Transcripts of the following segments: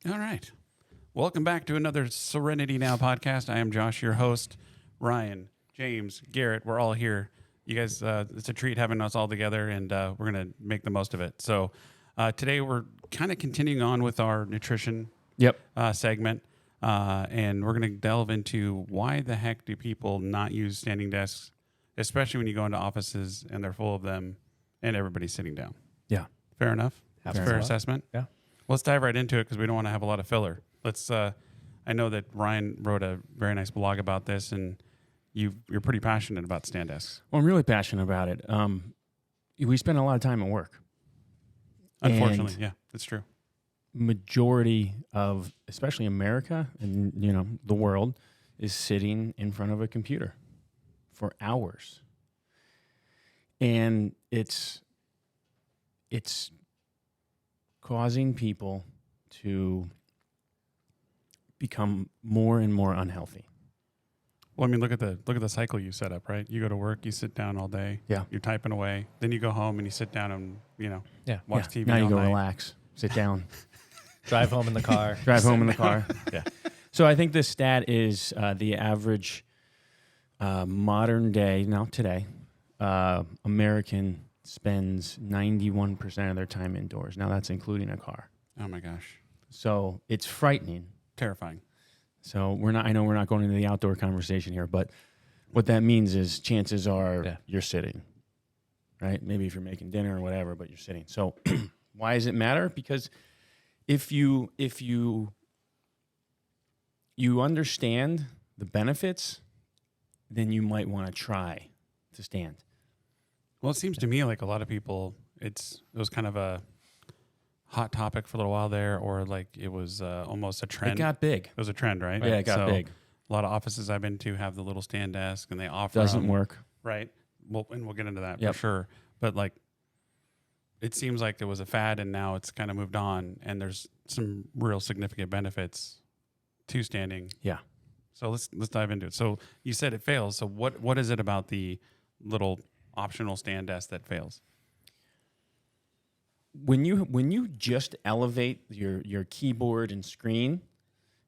All right. Welcome back to another Tsorenity Now podcast. I am Josh, your host. Ryan, James, Garrett, we're all here. You guys, it's a treat having us all together, and we're going to make the most of it. So today we're kind of continuing on with our nutrition segment, and we're going to delve into why the heck do people not use standing desks, especially when you go into offices and they're full of them and everybody's sitting down. Yeah. Fair enough? That's a fair assessment? Yeah. Let's dive right into it because we don't want to have a lot of filler. Let's. I know that Ryan wrote a very nice blog about this, and you're pretty passionate about stand desks. Well, I'm really passionate about it. We spend a lot of time at work. Unfortunately, And yeah, that's true. majority of, especially America and the world, is sitting in front of a computer for hours, and it's causing people to become more and more unhealthy. Well, I mean, look at the cycle you set up, right? You go to work, you sit down all day, Yeah. you're typing away, then you go home and you sit down and watch TV. Now all you go night. relax, sit down, Drive home in the car. drive home in the car. Yeah. So I think this stat is the average modern day, today, American spends 91% of their time indoors. Now that's including a car. Oh my gosh, So it's frightening. terrifying. So I know we're not going into the outdoor conversation here, but what that means is chances are you're sitting, right? Maybe if you're making dinner or whatever, but you're sitting. So why does it matter? Because if you understand the benefits, then you might want to try to stand. Well, it seems to me like a lot of people, it was kind of a hot topic for a little while there, or like it was almost a trend. It got big. It was a trend, right? Yeah, it got big. A lot of offices I've been to have the little stand desk, and they offer Doesn't them, work. right? Well, and we'll get into that Yep. for sure. But like, it seems like it was a fad, and now it's kind of moved on, and there's some real significant benefits to standing. Yeah. So let's dive into it. So you said it fails. So what is it about the little optional stand desk that fails? When you just elevate your keyboard and screen,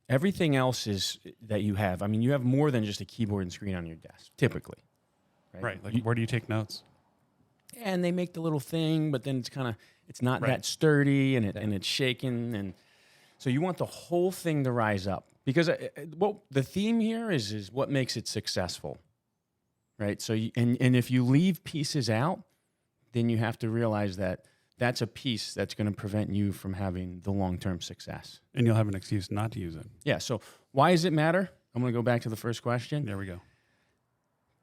everything else is that you have. I mean, you have more than just a keyboard and screen on your desk, typically. Right. Like, where do you take notes? And they make the little thing, but then it's not that sturdy, and it's shaking, and so you want the whole thing to rise up, because the theme here is what makes it successful, right? So and if you leave pieces out, then you have to realize that that's a piece that's going to prevent you from having the long-term success. And you'll have an excuse not to use it. Yeah. So why does it matter? I'm going to go back to the first question. There we go.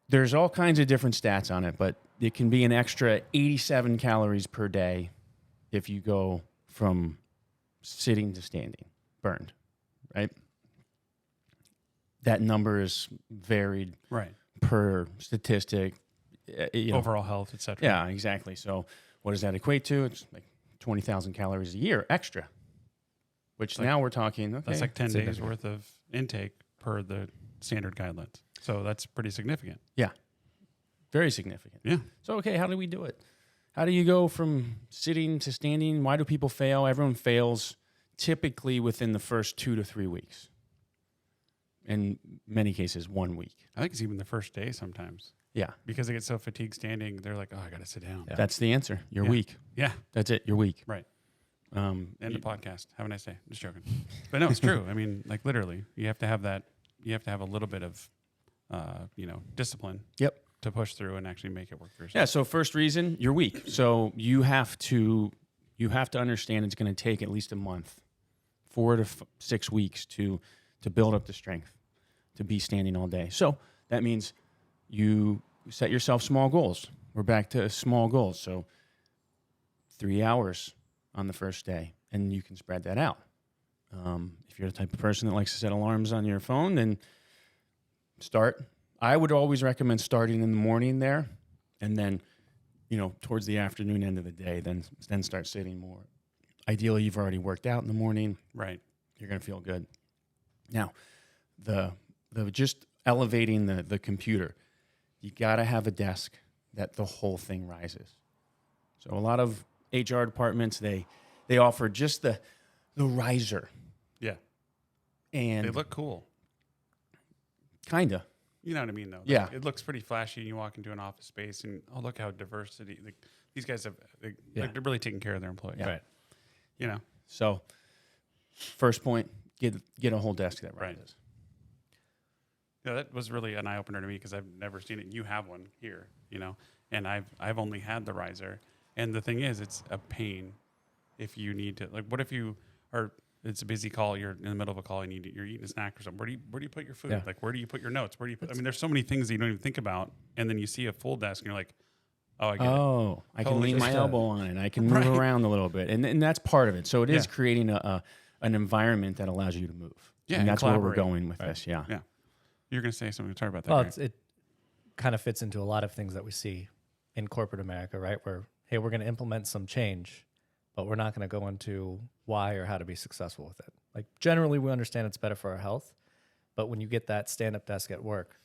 There's all kinds of different stats on it, but it can be an extra 87 calories per day if you go from sitting to standing, burned, right? That number is varied per statistic. Overall health, et cetera. Yeah, exactly. So what does that equate to? It's like 20,000 calories a year extra, which now we're talking, okay. That's like 10 days worth of intake per the standard guidelines. So that's pretty significant. Yeah, very significant. Yeah. So, okay, how do we do it? How do you go from sitting to standing? Why do people fail? Everyone fails typically within the first 2 to 3 weeks. In many cases, 1 week. I think it's even the first day sometimes. Yeah. Because they get so fatigued standing, they're like, oh, I got to sit down. Yeah. That's the answer. You're weak. Yeah. That's it. You're weak. Right. End the podcast. Have a nice day. I'm just joking. But no, it's true. I mean, like literally, you have to have that. You have to have a little bit of, discipline. Yep. To push through and actually make it work for yourself. Yeah. So first reason, you're weak. So you have to understand it's going to take at least a month, 4 to 6 weeks to build up the strength to be standing all day. So that means you set yourself small goals. We're back to small goals. So 3 hours on the first day, and you can spread that out. If you're the type of person that likes to set alarms on your phone, then start. I would always recommend starting in the morning there, and then, towards the afternoon end of the day, then start sitting more. Ideally, you've already worked out in the morning. Right. You're going to feel good. Now, the just elevating the computer, you got to have a desk that the whole thing rises. So a lot of HR departments, they offer just the riser, And They look cool. Kinda. You know what I mean, though. Like, Yeah. it looks pretty flashy. And you walk into an office space, and look how diversity. Like, these guys have. Like, they're really taking care of their employees. Yeah. Right. You know. So, first point, get a whole desk that Right. rises. Yeah, that was really an eye opener to me because I've never seen it. You have one here, you know, and I've only had the riser. And the thing is, it's a pain if you need to. Like, what if you are? It's a busy call. You're in the middle of a call. And you're eating a snack or something. Where do you put your food? Yeah. Like, where do you put your notes? Where do you put? I mean, there's so many things that you don't even think about. And then you see a full desk, and you're like, oh, I get it. Oh, I can Totally lean my just, elbow on it. I can move around a little bit, and that's part of it. So it is Yeah. creating an environment that allows you to move. Yeah, and and that's where we're collaborate. going with this. Yeah. Yeah. You're gonna say something. Sorry about that. Well, Gary. it kind of fits into a lot of things that we see in corporate America, right? Where, hey, we're going to implement some change, but we're not going to go into why or how to be successful with it. Like generally, we understand it's better for our health, but when you get that stand-up desk at work,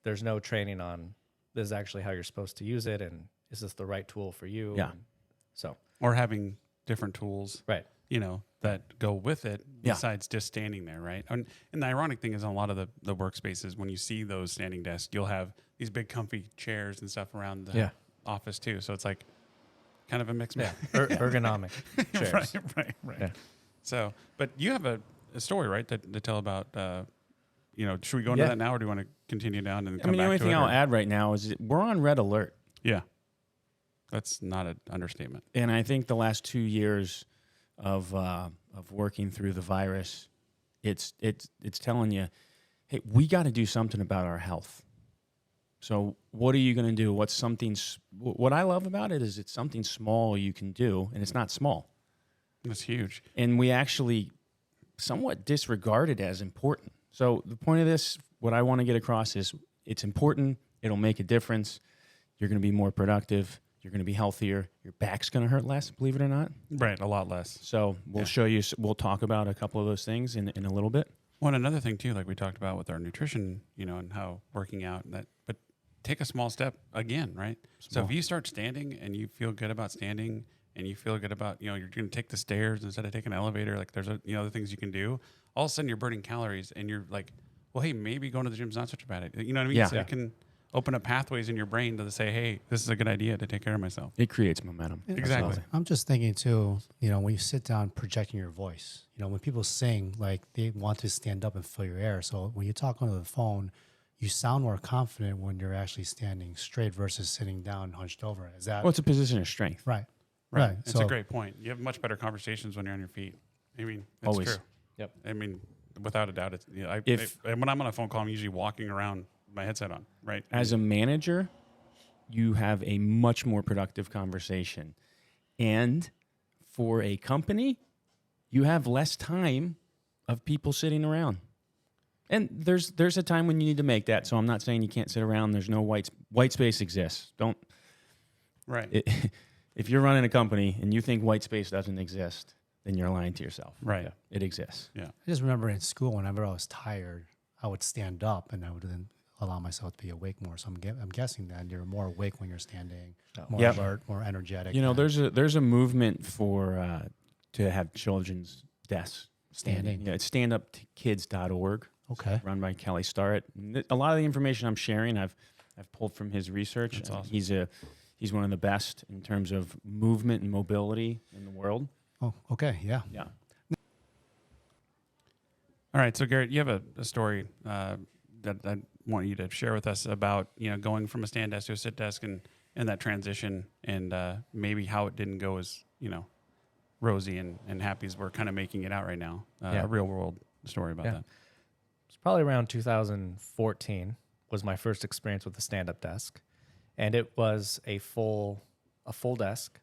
there's no training on this is actually how you're supposed to use it, and is this the right tool for you? Yeah. And so, Or having different tools. right. You know, that go with it Yeah. besides just standing there, right? And the ironic thing is on a lot of the workspaces, when you see those standing desks, you'll have these big comfy chairs and stuff around the Yeah. office too. So it's like kind of a mixed Yeah. bag. Ergonomic chairs. Right. Yeah. So, but you have a story, right, that to tell about, you know, should we go into Yeah. that now or do you want to continue down and I come mean, the back only to thing it? I'll or- add right now is that we're on red alert, Yeah. That's not an understatement. and I think the last 2 years of working through the virus, it's telling you, hey, we got to do something about our health. So what are you going to do? What's something? What I love about it is it's something small you can do, and it's not small. That's huge. And we actually somewhat disregard it as important. So the point of this, what I want to get across is it's important. It'll make a difference. You're going to be more productive. You're going to be healthier. Your back's going to hurt less, believe it or not. Right. A lot less. So we'll show you, we'll talk about a couple of those things in a little bit. Well, another thing too, like we talked about with our nutrition, you know, and how working out and that, but take a small step again, right? So if you start standing and you feel good about standing and you feel good about, you know, you're going to take the stairs instead of taking an elevator, like there's other things you can do. All of a sudden you're burning calories and you're like, well, hey, maybe going to the gym's not such a bad idea. You know what I mean? Yeah. So it can open up pathways in your brain to say, hey, this is a good idea to take care of myself. It creates momentum. Exactly. Absolutely. I'm just thinking too, you know, when you sit down projecting your voice, you know, when people sing, like they want to stand up and fill your air. So when you talk onto the phone, you sound more confident when you're actually standing straight versus sitting down hunched over. Is that Well, it's a position of strength. right? Right. It's a So- great point. You have much better conversations when you're on your feet. I mean, it's Always. true. Yep. I mean, without a doubt, it's, you know, when I'm on a phone call, I'm usually walking around with my headset on, right? As a manager, you have a much more productive conversation. And for a company, you have less time of people sitting around. And there's a time when you need to make that. So I'm not saying you can't sit around. There's no white space exists. Don't right. if you're running a company and you think white space doesn't exist, then you're lying to yourself. Right. It exists. Yeah. I just remember in school, whenever I was tired, I would stand up and I would then allow myself to be awake more. So I'm guessing that you're more awake when you're standing, more Yep. alert, more energetic. You know, and- there's a movement for to have children's desks standing. Standing. Yeah, it's standupkids.org. okay. Run by Kelly Starrett. A lot of the information I'm sharing, I've pulled from his research. That's awesome. He's one of the best in terms of movement and mobility in the world. Oh, okay. Yeah. Yeah. All right. So, Garrett, you have a story that I want you to share with us about, you know, going from a stand desk to a sit desk and that transition and maybe how it didn't go as, you know, rosy and happy as we're kind of making it out right now. Yeah. A real world story about Yeah. that. It's probably around 2014 was my first experience with the stand-up desk, and it was a full desk.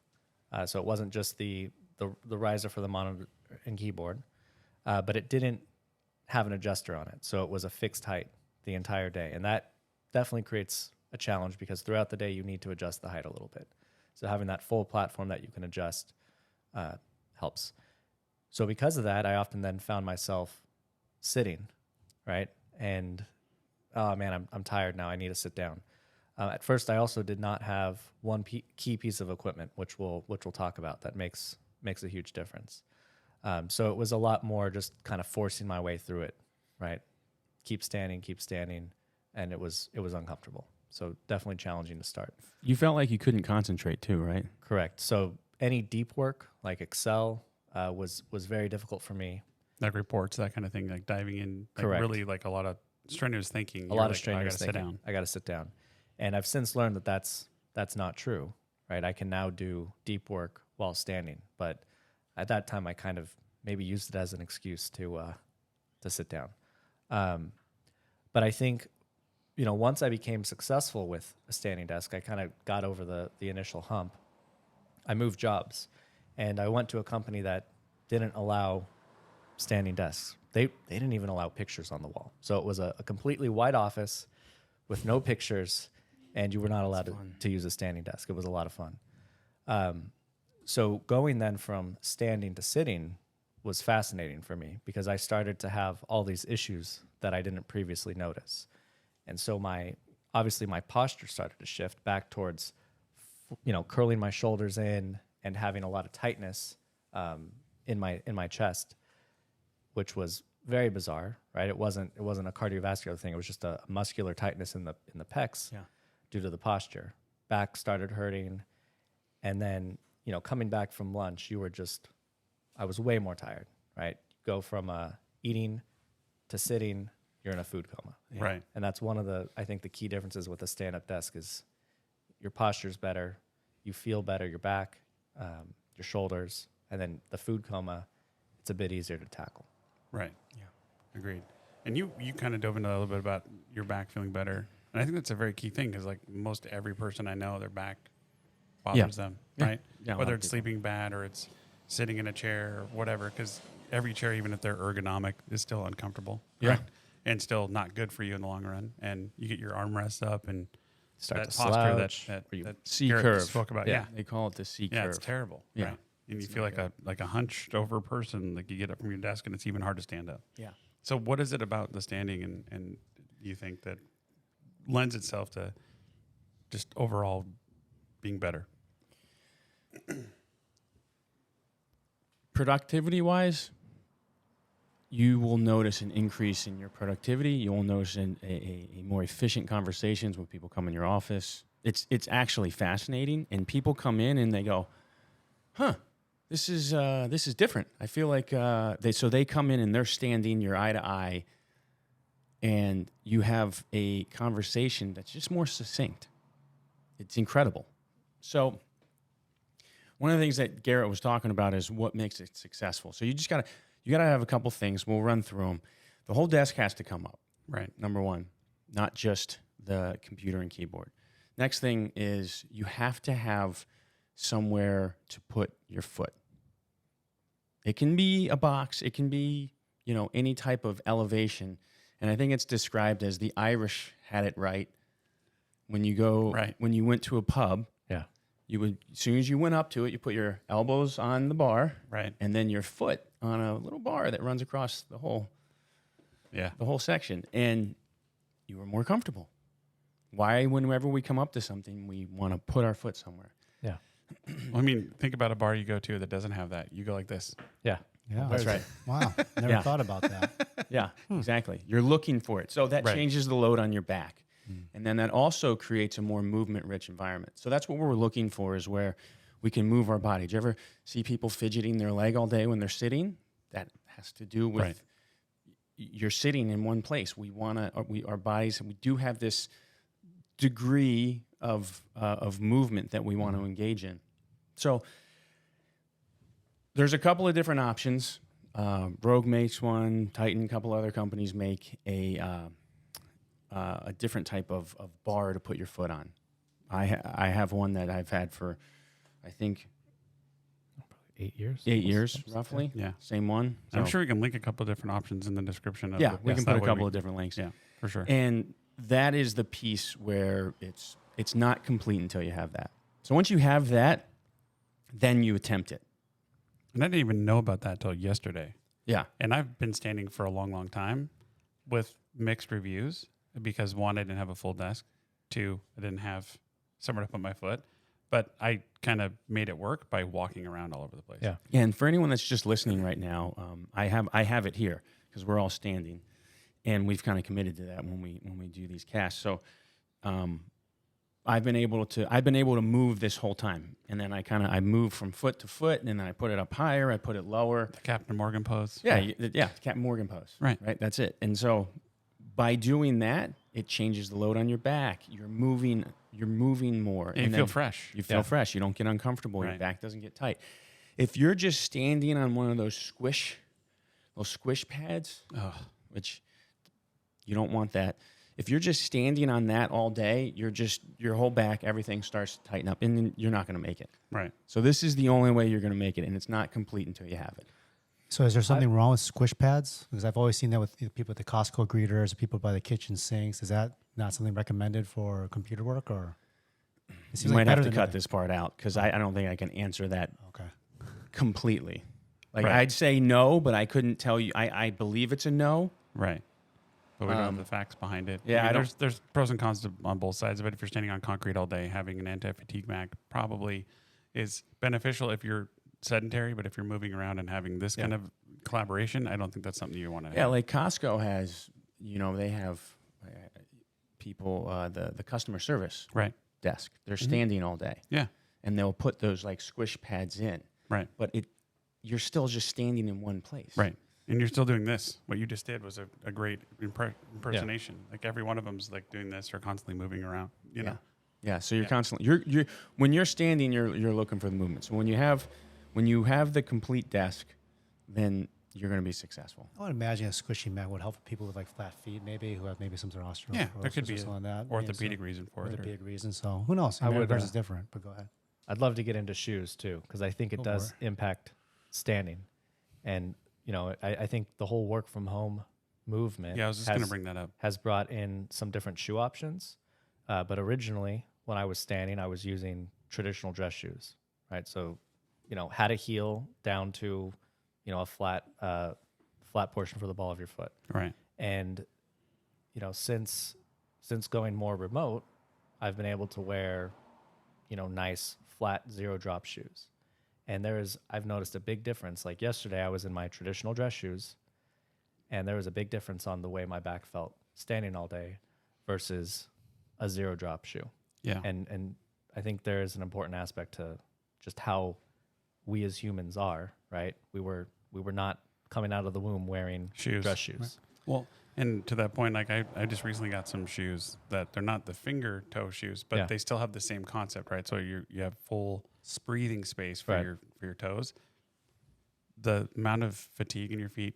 So it wasn't just the riser for the monitor and keyboard, but it didn't have an adjuster on it. So it was a fixed height the entire day, and that definitely creates a challenge because throughout the day you need to adjust the height a little bit. So having that full platform that you can adjust helps. So because of that, I often then found myself sitting, right? And oh man, I'm tired now. I need to sit down. At first, I also did not have one key piece of equipment, which we'll talk about, that makes a huge difference. So it was a lot more just kind of forcing my way through it, right? Keep standing, and it was uncomfortable. So definitely challenging to start. You felt like you couldn't concentrate too, right? Correct. So any deep work like Excel was very difficult for me. Like reports, that kind of thing, like diving in, like Correct. really like a lot of strenuous thinking. A lot of like, strenuous I gotta thinking. sit down. I got to sit down, and I've since learned that that's not true, right? I can now do deep work while standing, but at that time I kind of maybe used it as an excuse to sit down. But I think, once I became successful with a standing desk, I kind of got over the initial hump. I moved jobs, and I went to a company that didn't allow standing desks. They didn't even allow pictures on the wall. So it was a completely white office with no pictures, and you were not allowed to use a standing desk. It was a lot of fun. So going then from standing to sitting was fascinating for me because I started to have all these issues that I didn't previously notice. And so obviously my posture started to shift back towards, curling my shoulders in and having a lot of tightness in my chest, which was very bizarre, right? It wasn't a cardiovascular thing. It was just a muscular tightness in the pecs due to the posture. Back started hurting. And then, coming back from lunch, I was way more tired, right? Go from eating to sitting, you're in a food coma. Right. And that's one of I think the key differences with a stand-up desk is your posture's better, you feel better, your back, your shoulders, and then the food coma, it's a bit easier to tackle. Right. Yeah. Agreed. And you kind of dove into a little bit about your back feeling better. And I think that's a very key thing because like most every person I know, their back bothers them, right? Yeah, whether it's sleeping bad or it's sitting in a chair or whatever, because every chair, even if they're ergonomic, is still uncomfortable. Yeah. Right? And still not good for you in the long run. And you get your armrests up and Start that to posture slouch, that C Garrett curve. spoke about. Yeah. They call it the C Yeah, curve. it's terrible. Yeah. Right. And you feel like a hunched over person. Like you get up from your desk and it's even hard to stand up. Yeah. So what is it about the standing and you think that lends itself to just overall being better? Productivity wise, you will notice an increase in your productivity. You will notice a more efficient conversations when people come in your office. It's actually fascinating, and people come in and they go, "Huh, this is different." I feel like they come in and they're standing, you're eye to eye, and you have a conversation that's just more succinct. It's incredible. So one of the things that Garrett was talking about is what makes it successful. So you gotta have a couple things. We'll run through them. The whole desk has to come up. Right. Number one, not just the computer and keyboard. Next thing is you have to have somewhere to put your foot. It can be a box. It can be, any type of elevation. And I think it's described as the Irish had it right. When you went to a pub, Yeah. you would, as soon as you went up to it, you put your elbows on the bar, Right. and then your foot on a little bar that runs across the whole section, and you were more comfortable. Why, whenever we come up to something, we want to put our foot somewhere? Yeah. I mean, think about a bar you go to that doesn't have that. You go like this. Yeah. Yeah, That's right. Wow, never Yeah. thought about that. Yeah, exactly. You're looking for it. So that Right. changes the load on your back. And then that also creates a more movement-rich environment. So that's what we're looking for, is where we can move our body. Do you ever see people fidgeting their leg all day when they're sitting? That has to do with Right. you're sitting in one place. Our bodies, we do have this degree of movement that we want to engage in. So there's a couple of different options. Rogue makes one. Titan, a couple other companies make a different type of bar to put your foot on. I have one that I've had for, I think, 8 years. 8 years, roughly. Yeah. Same one. I'm So, sure we can link a couple of different options in the description. Of yeah, the, we can that put a way couple of different links. Yeah, for sure. And that is the piece where it's not complete until you have that. So once you have that, then you attempt it. And I didn't even know about that till yesterday. Yeah. And I've been standing for a long, long time with mixed reviews because one, I didn't have a full desk. Two, I didn't have somewhere to put my foot. but I kind of made it work by walking around all over the place. Yeah. And for anyone that's just listening right now, I have it here because we're all standing, and we've kind of committed to that when we do these casts. So I've been able to move this whole time, and then I move from foot to foot, and then I put it up higher, I put it lower. The Captain Morgan pose. Yeah, Captain Morgan pose. Right. That's it. And so by doing that, it changes the load on your back. You're moving more. And you feel fresh. You feel fresh. You don't get uncomfortable. Your Right. back doesn't get tight. If you're just standing on one of those squish pads, which you don't want that. If you're just standing on that all day, your whole back, everything starts to tighten up, and then you're not going to make it. Right. So this is the only way you're going to make it, and it's not complete until you have it. So is there something wrong with squish pads? Because I've always seen that with people at the Costco greeters, people by the kitchen sinks. Is that not something recommended for computer work, or? It You might have to than cut nothing. this part out because I don't think I can answer that Okay. completely. Like Right. I'd say no, but I couldn't tell you. I believe it's a no. Right. But we don't have the facts behind it. yeah, I there's pros and cons on both sides of it. If you're standing on concrete all day, having an anti-fatigue mat probably is beneficial if you're sedentary, but if you're moving around and having this kind of collaboration, I don't think that's something you want to Yeah, have. like Costco has, they have people, the customer service Right. desk. They're standing all day, Yeah. and they'll put those like squish pads in. Right. But you're still just standing in one place. Right. And you're still doing this. What you just did was a great impersonation. Like every one of them's like doing this or constantly moving around, you know? Yeah. So you're constantly you're when you're standing, you're looking for the movement. So when you have the complete desk, then you're going to be successful. I would imagine a squishy mat would help people with like flat feet, maybe who have maybe some sort of osteoporosis. Yeah, there could or be something like that. orthopedic reason for it. Orthopedic reason. So who knows? I would, Every person's different. But go ahead. I'd love to get into shoes too, because I think it Go does for impact standing. And, I think the whole work from home movement Yeah, I was just going to bring that up. has brought in some different shoe options. But originally, when I was standing, I was using traditional dress shoes, right? So, had a heel down to, a flat portion for the ball of your foot. Right. And, since going more remote, I've been able to wear, nice flat zero drop shoes. And I've noticed a big difference. Like yesterday, I was in my traditional dress shoes, and there was a big difference on the way my back felt standing all day versus a zero drop shoe. Yeah. And I think there is an important aspect to just how we as humans are, right? We were not coming out of the womb wearing Shoes. dress shoes. Well, and to that point, like I just recently got some shoes that they're not the finger toe shoes, but Yeah. they still have the same concept, right? So you have full breathing space for Right. your toes. The amount of fatigue in your feet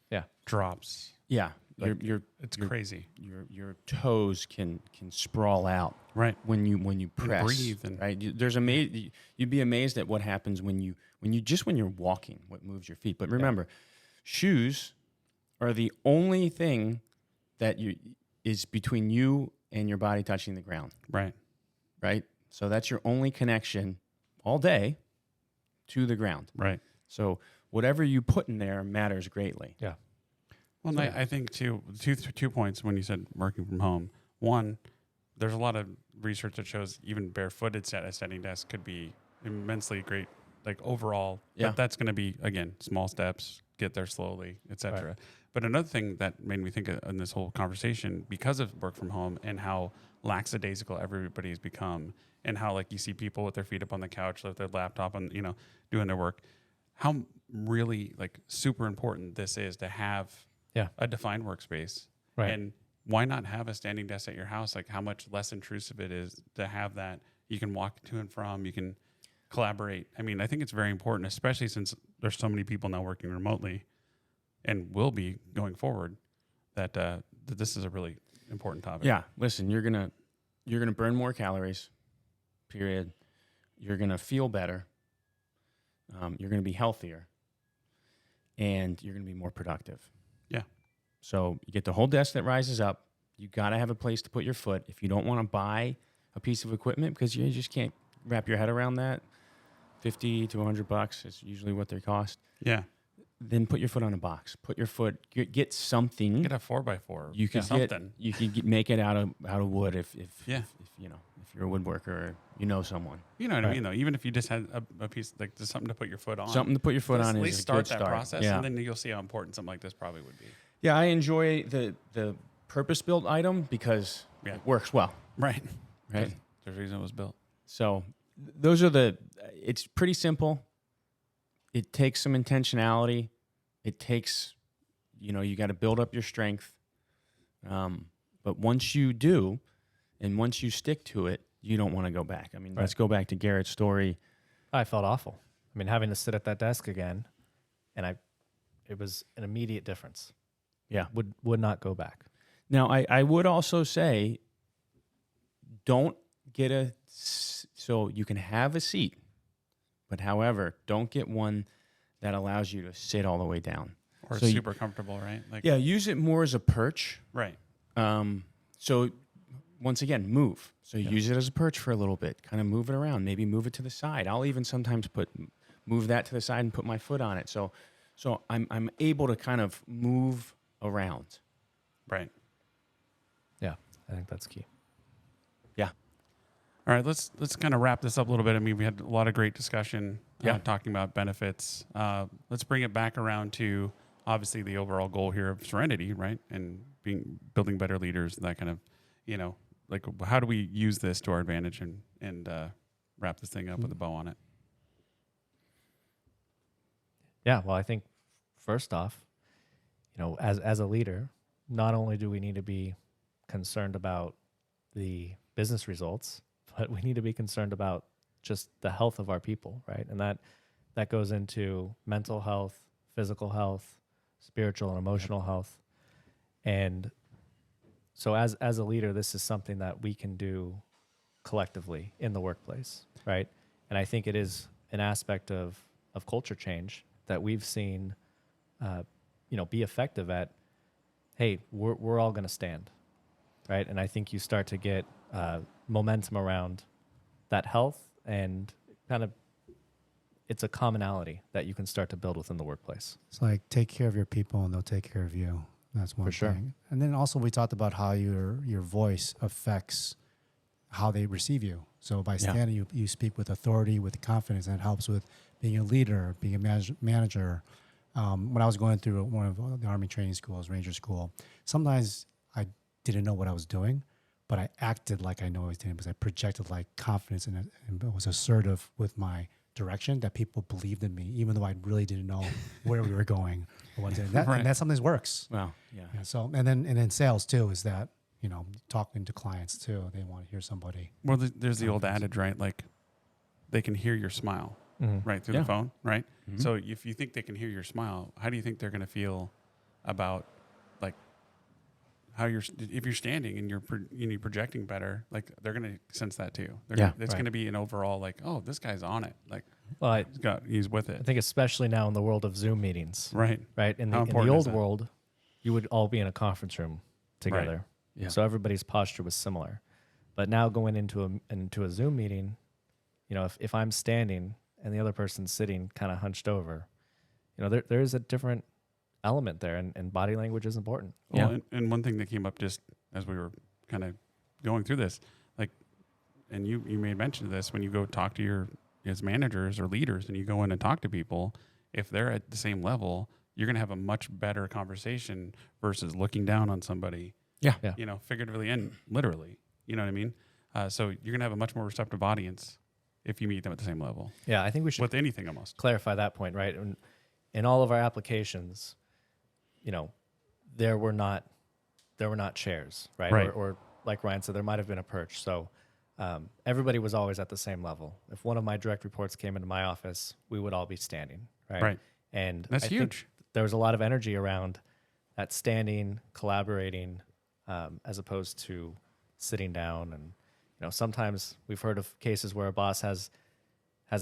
Yeah. drops. Yeah. Like, You're It's crazy. your toes can sprawl out Right. when you press. breathe and- right. You'd be amazed at what happens when you're walking, what moves your feet. But remember, shoes are the only thing that is between you and your body touching the ground. Right. Right. So that's your only connection all day to the ground. Right. So whatever you put in there matters greatly. Yeah. Well, and I think two points when you said working from home. One, there's a lot of research that shows even barefooted standing desk could be immensely great, like overall. Yeah. But that's going to be, again, small steps, get there slowly, etc. Right. But another thing that made me think in this whole conversation, because of work from home and how lackadaisical everybody's become, and how like you see people with their feet up on the couch, with their laptop, and doing their work, how really like super important this is to have a defined workspace. Right. And why not have a standing desk at your house? Like how much less intrusive it is to have that. You can walk to and from, you can collaborate. I mean, I think it's very important, especially since there's so many people now working remotely and will be going forward, that this is a really important topic. Yeah. Listen, you're gonna burn more calories. Period. You're gonna feel better. You're gonna be healthier, and you're gonna be more productive. Yeah. So you get the whole desk that rises up. You got to have a place to put your foot. If you don't want to buy a piece of equipment because you just can't wrap your head around that, $50 to $100 is usually what they cost. Yeah. Then put your foot on a box. Put your foot. Get something. Get a 4x4. You can something. You can make it out of wood if if you're a woodworker, you know someone. You know what I Right. mean, though. Even if you just had a piece, like just something to put your foot on. Something to put your foot Let's on at is least a start good that start. process, Yeah. and then you'll see how important something like this probably would be. Yeah, I enjoy the purpose-built item because Yeah. it works well, Right. right? There's a reason it was built. So those are it's pretty simple. It takes some intentionality. It takes, you got to build up your strength. But once you do, and once you stick to it, you don't want to go back. I mean, let's go back to Garrett's story. I felt awful. I mean, having to sit at that desk again, and it was an immediate difference. Yeah. Would not go back. Now, I would also say, don't get so you can have a seat, but however, don't get one that allows you to sit all the way down. Or So super comfortable, right? Like, Yeah, use it more as a perch. Right. So once again, move. So use it as a perch for a little bit. Kind of move it around. Maybe move it to the side. I'll even sometimes move that to the side and put my foot on it. So I'm able to kind of move around. Right. Yeah, I think that's key. Yeah. All right, let's kind of wrap this up a little bit. I mean, we had a lot of great discussion talking about benefits. Let's bring it back around to obviously the overall goal here of Tsorenity, right? And building better leaders, that kind of, like how do we use this to our advantage and wrap this thing up with a bow on it? Yeah, well, I think first off, as a leader, not only do we need to be concerned about the business results, but we need to be concerned about just the health of our people, right? And that goes into mental health, physical health, spiritual and emotional health. And so as a leader, this is something that we can do collectively in the workplace, right? And I think it is an aspect of culture change that we've seen be effective at. Hey, we're all going to stand, right? And I think you start to get momentum around that health, and kind of it's a commonality that you can start to build within the workplace. It's like take care of your people and they'll take care of you. That's one For sure. thing. And then also we talked about how your voice affects how they receive you. So by standing, you speak with authority, with confidence, and it helps with being a leader, being a manager. When I was going through one of the Army training schools, Ranger School, sometimes I didn't know what I was doing, but I acted like I know I was doing because I projected like confidence and was assertive with my direction that people believed in me, even though I really didn't know where we were going. Or what to do. And that sometimes works. Wow. Yeah. Yeah, so and then sales too is that talking to clients too, they want to hear somebody. Well, there's the old adage, right? Like they can hear your smile right through the phone, right? Mm-hmm. So if you think they can hear your smile, how do you think they're going to feel about like how if you're standing and you're projecting better, like they're going to sense that too. It's going to be an overall like, oh, this guy's on it. Like, Well, he's with I it. think especially now in the world of Zoom meetings, Right. In How the important is old that? world, you would all be in a conference room together. Yeah. So everybody's posture was similar. But now going into a Zoom meeting, if I'm standing and the other person's sitting kind of hunched over, there is a different element there, and body language is important. Well, and one thing that came up just as we were kind of going through this, like, and you made mention of this, when you go talk to as managers or leaders and you go in and talk to people, if they're at the same level, you're going to have a much better conversation versus looking down on somebody. Yeah. Figuratively and literally. You know what I mean? So you're going to have a much more receptive audience if you meet them at the same level. Yeah, I think we should With anything almost. clarify that point, right? In all of our applications, there were not chairs, right? Right. Or like Ryan said, there might have been a perch. So everybody was always at the same level. If one of my direct reports came into my office, we would all be standing, right? Right. And That's I think huge. there was a lot of energy around that standing, collaborating, as opposed to sitting down. And sometimes we've heard of cases where a boss has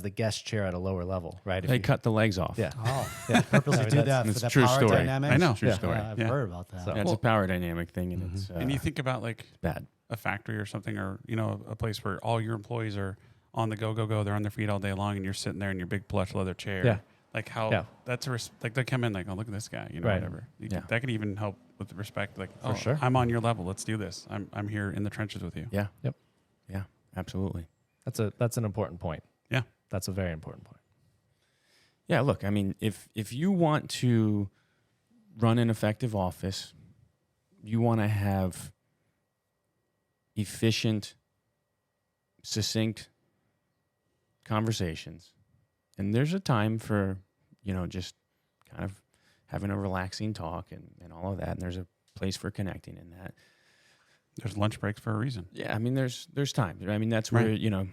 the guest chair at a lower level, right? They cut the legs off. Yeah. Oh, yeah. Purposely do that that's for that true power story. dynamic. I know. True Yeah. story. I've Yeah. heard about that. So- Yeah, it's a power dynamic thing, and it's And you think about like bad. a factory or something, or a place where all your employees are on the go, they're on their feet all day long, and you're sitting there in your big plush leather chair. Yeah. Like how that's like they come in like, oh, look at this guy, Right. whatever. That could even help with respect. Like, oh, sure. I'm on your level. Let's do this. I'm here in the trenches with you. Yeah. Yep. Yeah. Absolutely. That's an important point. Yeah. That's a very important point. Yeah, look, I mean, if you want to run an effective office, you want to have efficient, succinct conversations. And there's a time for, just kind of having a relaxing talk and all of that. And there's a place for connecting in that. There's lunch breaks for a reason. Yeah, I mean, there's time. I mean, that's where, Right.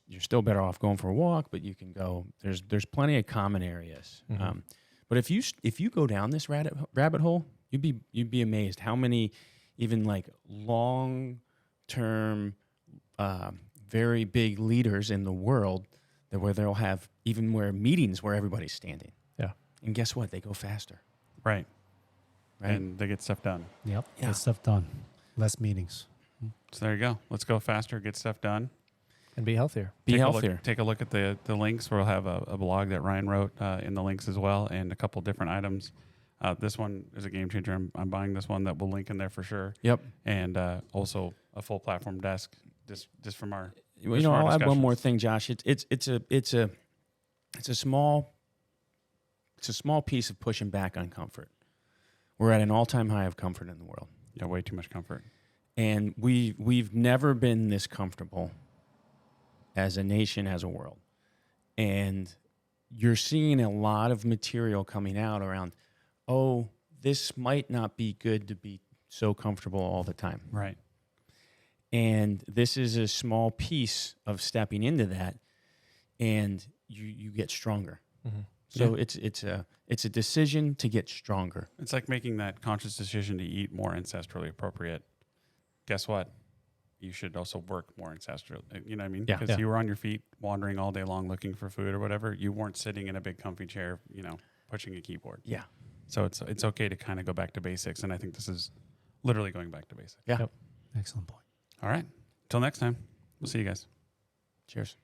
You're still better off going for a walk, but you can go. There's plenty of common areas. Mhm. But if you go down this rabbit hole, you'd be amazed how many even like long term, very big leaders in the world where they'll have even meetings where everybody's standing. Yeah. And guess what? They go faster. Right. Right. And they get stuff done. Yep. Yeah. Get stuff done. Less meetings. So there you go. Let's go faster, get stuff done. And be healthier. Be Take healthier. Take a look at the links. We'll have a blog that Ryan wrote in the links as well, and a couple different items. This one is a game changer. I'm buying this one that we'll link in there for sure. Yep. And also a full platform desk just from our. I'll add one more thing, Josh. It's a small piece of pushing back on comfort. We're at an all-time high of comfort in the world. Yeah, way too much comfort. And we've never been this comfortable as a nation, as a world. And you're seeing a lot of material coming out around, this might not be good to be so comfortable all the time. Right. And this is a small piece of stepping into that, and you get stronger. Mm-hmm. So it's a decision to get stronger. It's like making that conscious decision to eat more ancestrally appropriate. Guess what? You should also work more ancestrally. You know what I mean? Yeah. Because you were on your feet wandering all day long looking for food or whatever. You weren't sitting in a big comfy chair, pushing a keyboard. Yeah. So it's okay to kind of go back to basics. And I think this is literally going back to basics. Yeah. Yep. Excellent point. All right. Till next time. We'll see you guys. Cheers.